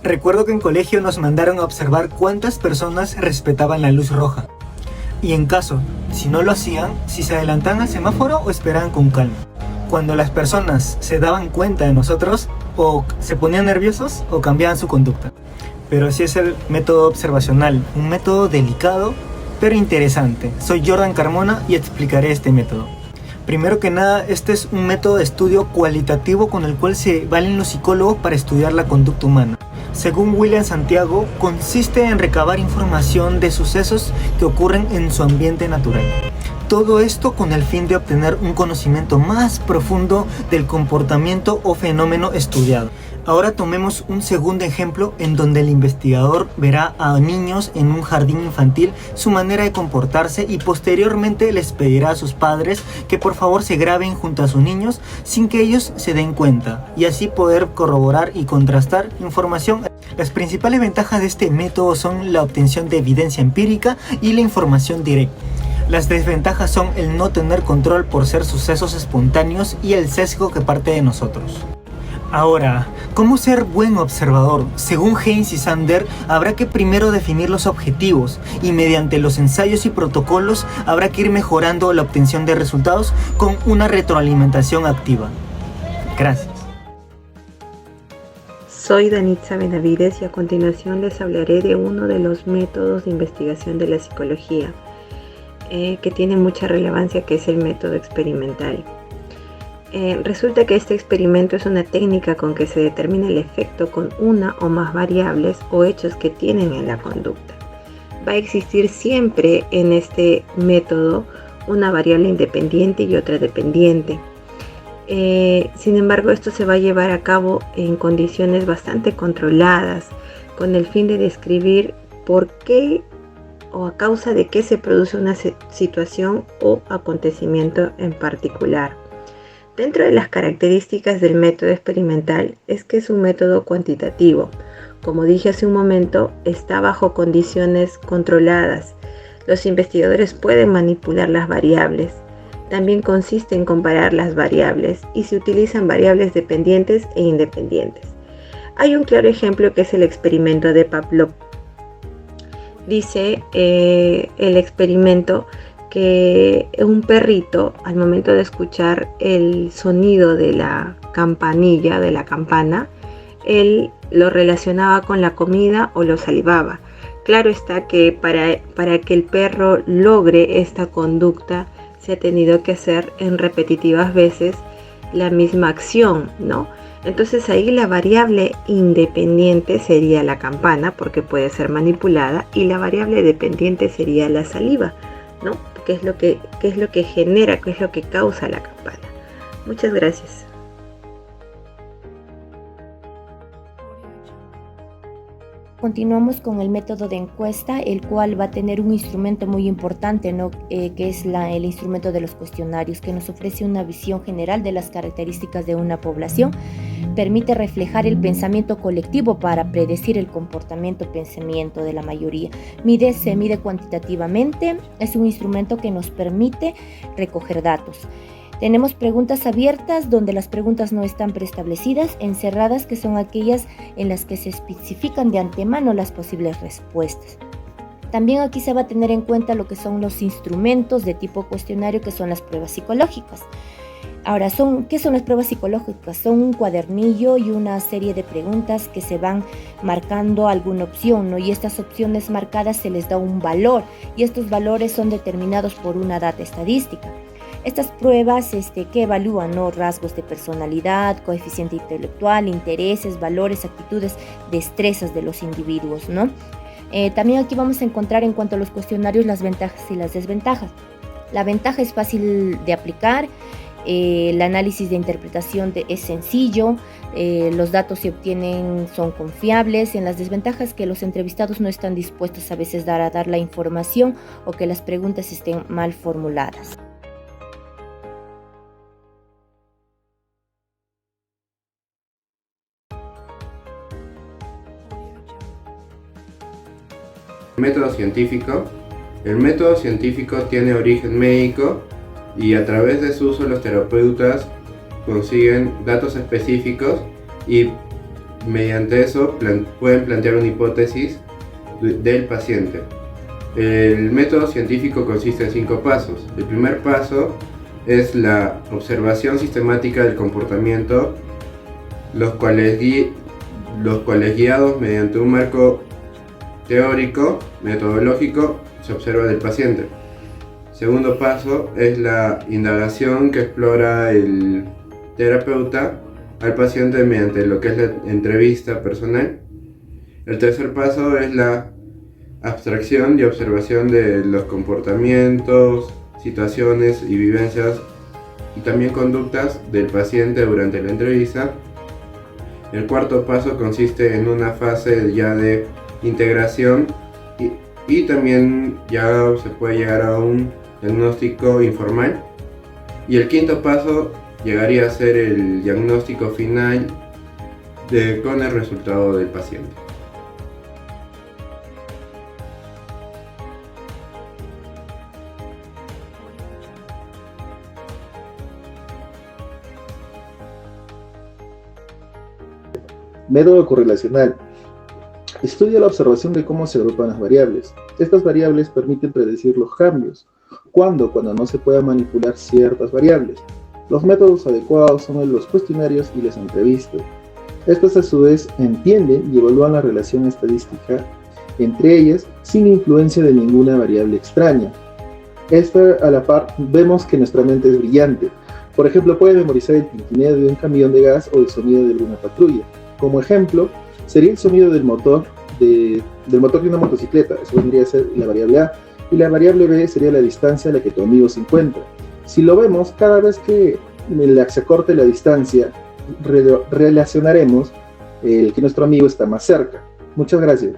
Recuerdo que en colegio nos mandaron a observar cuántas personas respetaban la luz roja. Y en caso, si no lo hacían, si se adelantaban al semáforo o esperaban con calma. Cuando las personas se daban cuenta de nosotros, o se ponían nerviosos o cambiaban su conducta. Pero así es el método observacional, un método delicado pero interesante. Soy Jordan Carmona y explicaré este método. Primero que nada, este es un método de estudio cualitativo con el cual se valen los psicólogos para estudiar la conducta humana. Según William Santiago, consiste en recabar información de sucesos que ocurren en su ambiente natural. Todo esto con el fin de obtener un conocimiento más profundo del comportamiento o fenómeno estudiado. Ahora tomemos un segundo ejemplo en donde el investigador verá a niños en un jardín infantil su manera de comportarse y posteriormente les pedirá a sus padres que por favor se graben junto a sus niños sin que ellos se den cuenta y así poder corroborar y contrastar información. Las principales ventajas de este método son la obtención de evidencia empírica y la información directa. Las desventajas son el no tener control por ser sucesos espontáneos y el sesgo que parte de nosotros. Ahora, ¿cómo ser buen observador? Según Haynes y Sander, habrá que primero definir los objetivos y mediante los ensayos y protocolos habrá que ir mejorando la obtención de resultados con una retroalimentación activa. Gracias. Soy Danitza Benavides y a continuación les hablaré de uno de los métodos de investigación de la psicología que tiene mucha relevancia, que es el método experimental. Resulta que este experimento es una técnica con que se determina el efecto con una o más variables o hechos que tienen en la conducta. Va a existir siempre en este método una variable independiente y otra dependiente. Sin embargo, esto se va a llevar a cabo en condiciones bastante controladas, con el fin de describir por qué o a causa de qué se produce una situación o acontecimiento en particular. Dentro de las características del método experimental es que es un método cuantitativo. Como dije hace un momento, está bajo condiciones controladas. Los investigadores pueden manipular las variables. También consiste en comparar las variables y se utilizan variables dependientes e independientes. Hay un claro ejemplo que es el experimento de Pavlov. Dice el experimento que un perrito, al momento de escuchar el sonido de la campanilla, de la campana, él lo relacionaba con la comida o lo salivaba. Claro está que para que el perro logre esta conducta se ha tenido que hacer en repetitivas veces la misma acción, ¿no? Entonces ahí la variable independiente sería la campana, porque puede ser manipulada, y la variable dependiente sería la saliva, ¿no? ¿Qué es lo que genera, qué es lo que causa la campana? Muchas gracias. Continuamos con el método de encuesta, el cual va a tener un instrumento muy importante, ¿no? Que es el instrumento de los cuestionarios, que nos ofrece una visión general de las características de una población. Permite reflejar el pensamiento colectivo para predecir el pensamiento de la mayoría. Se mide cuantitativamente, es un instrumento que nos permite recoger datos. Tenemos preguntas abiertas, donde las preguntas no están preestablecidas, encerradas, que son aquellas en las que se especifican de antemano las posibles respuestas. También aquí se va a tener en cuenta lo que son los instrumentos de tipo cuestionario, que son las pruebas psicológicas. Ahora, ¿qué son las pruebas psicológicas? Son un cuadernillo y una serie de preguntas que se van marcando alguna opción, ¿no? Y estas opciones marcadas se les da un valor, y estos valores son determinados por una data estadística. Estas pruebas que evalúan, ¿no? Rasgos de personalidad, coeficiente intelectual, intereses, valores, actitudes, destrezas de los individuos, ¿no? También aquí vamos a encontrar, en cuanto a los cuestionarios, las ventajas y las desventajas. La ventaja es fácil de aplicar, el análisis de interpretación es sencillo, los datos se obtienen son confiables. En las desventajas, que los entrevistados no están dispuestos a veces a dar la información, o que las preguntas estén mal formuladas. Método científico. El método científico tiene origen médico y a través de su uso los terapeutas consiguen datos específicos y mediante eso pueden plantear una hipótesis del paciente. El método científico consiste en 5 pasos. El primer paso es la observación sistemática del comportamiento, los cuales guiados mediante un marco teórico, metodológico, se observa del paciente. Segundo paso es la indagación que explora el terapeuta al paciente mediante lo que es la entrevista personal. El tercer paso es la abstracción y observación de los comportamientos, situaciones y vivencias y también conductas del paciente durante la entrevista. El cuarto paso consiste en una fase ya de integración y también ya se puede llegar a un diagnóstico informal. Y el quinto paso llegaría a ser el diagnóstico final con el resultado del paciente. Método correlacional. Estudia la observación de cómo se agrupan las variables. Estas variables permiten predecir los cambios. Cuando no se pueda manipular ciertas variables. Los métodos adecuados son los cuestionarios y las entrevistas. Estos a su vez entienden y evalúan la relación estadística entre ellas sin influencia de ninguna variable extraña. A la par, vemos que nuestra mente es brillante. Por ejemplo, puede memorizar el tintineo de un camión de gas o el sonido de alguna patrulla. Como ejemplo, sería el sonido del motor de una motocicleta. Eso vendría a ser la variable A. Y la variable B sería la distancia a la que tu amigo se encuentra. Si lo vemos, cada vez que se acorte la distancia, relacionaremos que nuestro amigo está más cerca. Muchas gracias.